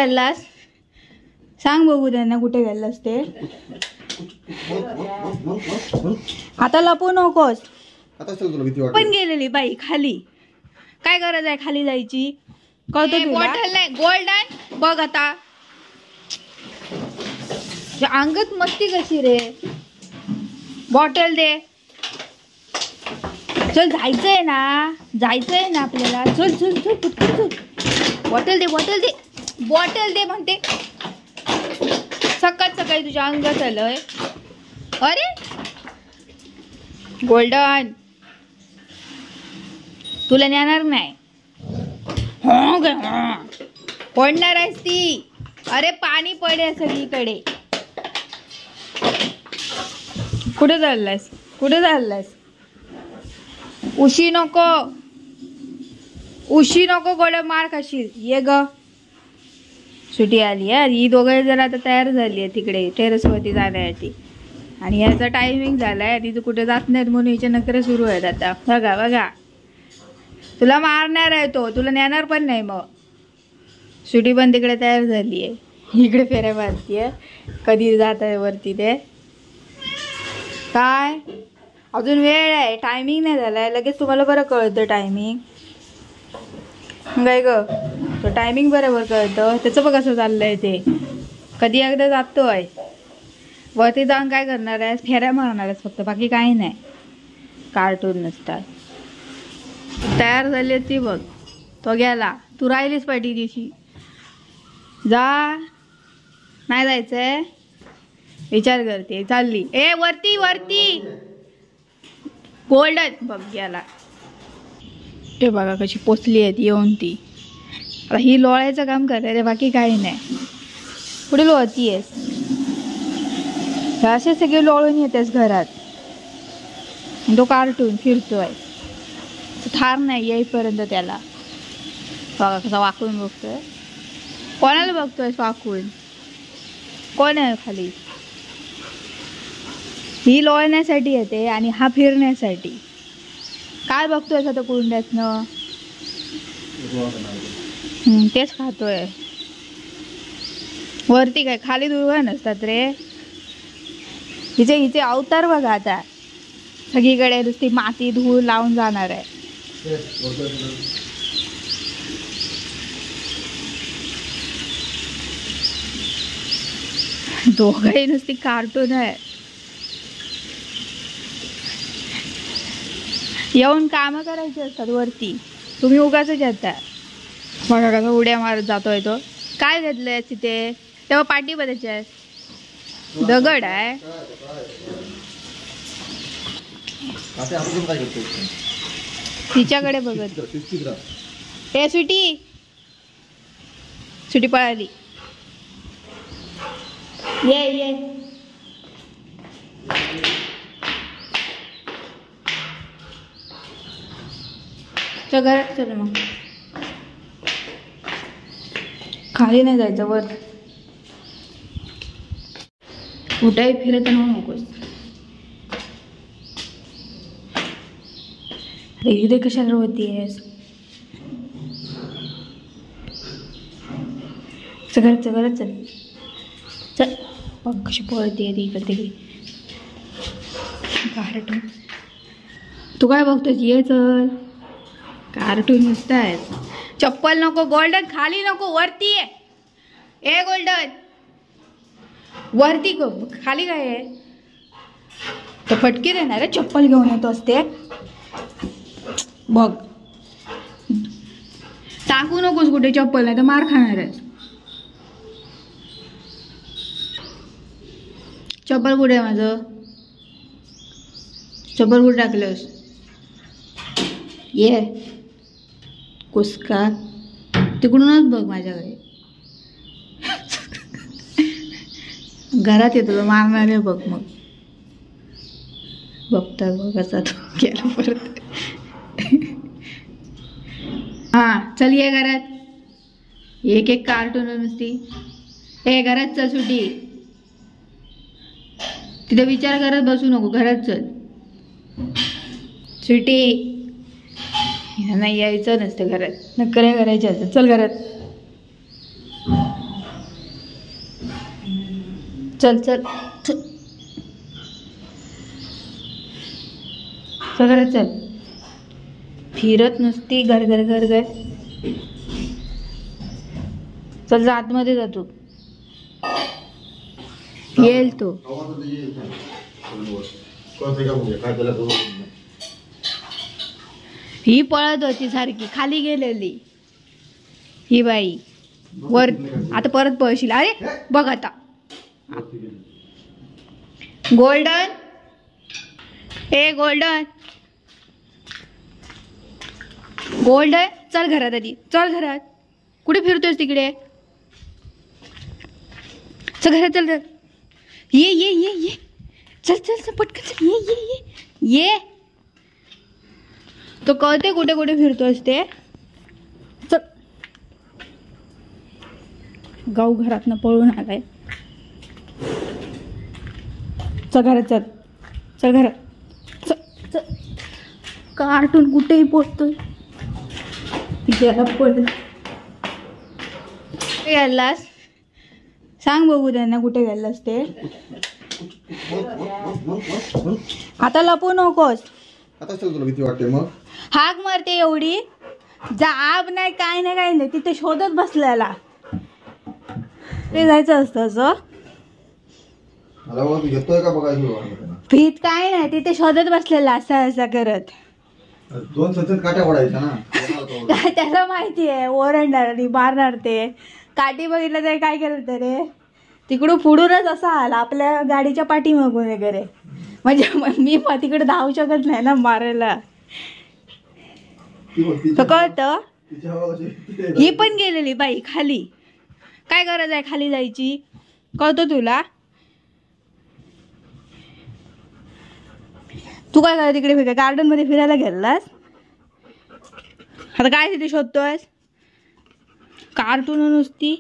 गेलास सांग बघू त्यांना कुठे गेलास ते. आता लपू नकोस. पण गेलेली बाई खाली. काय गरज आहे खाली जायची. कळतो बॉटल नाही गोल्डन बघ आता. अंगात मस्ती कशी रे. बॉटल दे. चल जायचंय ना आपल्याला. चल चल चल पटकन चल. बॉटल दे बॉटल दे म्हणते. सकाळी तुझ्या अंगात आलंय. अरे गोल्डन तुला नेणार नाही. पडणार आहेस ती. अरे पाणी पडेल सगळीकडे. कुठे चाललायस. उशी नको गोड मार खाशील. ये ग सुटी आली यार. ही दोघे जरा आता तयार झाली आहे तिकडे टेरेसवरती जाण्यासाठी. आणि याचा टायमिंग झालाय आणि तू कुठे जात नाहीत म्हणून हिचे नखरे सुरू आहेत आता. बघा तुला मारणार आहे तो. तुला नेणार पण नाही. मग सुटी पण तिकडे तयार झाली आहे. इकडे फेऱ्या मारतीये. कधी जात आहे वरती ते. काय अजून वेळ आहे. टायमिंग नाही झालाय. लगेच तुम्हाला बरं कळतं टायमिंग. काय ग तो टायमिंग बरोबर कळतं. त्याचं बघ कसं चाललंय ते. कधी एकदा जातोय वरती जाऊन काय करणार आहेस. फेऱ्या मारणार आहेस फक्त. बाकी काही नाही. कार्टून नसतात. तयार झाली ती बघ. तो गेला. तू राहिलीस पाठी दिवशी. जा नाही जायचंय. विचार करते चालली. ए वरती गोल्डन बघ गेला. ते बघा कशी पोचली आहे ती येऊन. ती आता ही लोळायचं काम करते. बाकी काही नाही. पुढे लोळती आहेस. असे सगळे लोळून येतेस घरात. तो कार्टून फिरतोय. थार नाही येईपर्यंत त्याला. बघा कसा वाकून बघतोय. कोणाला बघतोय वाकून. कोण आहे खाली. ही लोळण्यासाठी येते आणि हा फिरण्यासाठी. काय बघतोय आता कुंड्यातनं. तेच खातोय. वरती काय खाली दुर्गा नसतात रे. हिचे अवतार बघा आता. सगळीकडे नुसती माती धूळ लावून जाणार आहे. दोघंही नुसती कार्टून आहे. येऊन कामं करायची असतात वरती. तुम्ही उगाच येता. बघा कसं उड्या मारत जातोय तो. काय घेतलंय तिथे. तेव्हा पाठी बघायची आहे. दगड आहे. तिच्याकडे बघत. ए सुटी पळाली. ये चल घरात चल. मग खाली नाही जायचं वर. कुठेही फिरत नकोस. अरे इथे कशाला होतीयस. घरात चल चल. बघ कशी पळते ती इकडे तिकडे. कार्टून तू काय बघतोस. ये चल. कार्टून नुसतं आहे. चप्पल नको गोल्डन. खाली नको वरती आहे. ए गोल्डन वरती खाली काय आहे. तर फटकी देणार आहे. चप्पल घेऊन येतो असते बघ. टाकू नकोस कुठे चप्पल. नाही तर मार खाणार आहे. चप्पल कुठे आहे माझं. चप्पल कुठे टाकलंस. ये कुसका तिकडूनच बघ माझ्याकडे. घरात येतो मारणार आहे बघ. मग बघता बघ कसा तो गेला परत. हा चल ये घरात. एक कार्टून नुसती. ए घरात चल सुटी. तिथे विचार करत बसू नको. घरात चल सुटी. नाही यायचं नसतं घरात. नखरे करायचे असतात. चल घरात. चल चल चल सगळं चल. फिरत नुसती घर घर घर घर. चल जा आतमध्ये जातो. येईल तो. ही पळत होती सारखी खाली गेलेली ही बाई वर. आता परत पळशील. अरे बघ आता गोल्डन. ए गोल्डन गोल्डन चल घरात आधी. चल घरात. कुठे फिरतोयस तिकडे. चल घरात चल. ये ये ये ये. चल चल चल पटकन चल. ये ये ये ये. तो कळते कुठे कुठे फिरतोयस ते. चल. गाव घरातनं पळून आलाय. चल घरात चल. चल घरात चल चल. कार्टून कुठेही पोचतोय. त्याला पडलं. कुठे गेलास सांग बघू त्यांना कुठे गेलास ते. आता लपू नकोस. आता चल तुला भीती वाटते मग. हाक मारते एवढी. जा आब नाही काय नाही काय नाही. तिथे शोधत बसलेला. ते जायचं असतं असं. मला बघा तू घेतोय का बघायचं. भीत काय नाही. तिथे शोधत बसलेला असा असा करत. 2 सतत काट्या पडायच्या ना. काय त्याला माहिती आहे ओरडणार आणि मारणार ते. काठी बघितलं तर काय केलं तर रे तिकडून पुढूनच असा आला आपल्या गाडीच्या पाठीमागून वगैरे. म्हणजे मी तिकडे धावू शकत नाही ना मारायला. कळतं. ही पण गेलेली बाई खाली. काय गरज आहे खाली जायची. कळतं तुला. तू काय करा तिकडे गार्डन मध्ये फिरायला गेलास. आता काय तिथे शोधतोयस. कार्टून नुसती.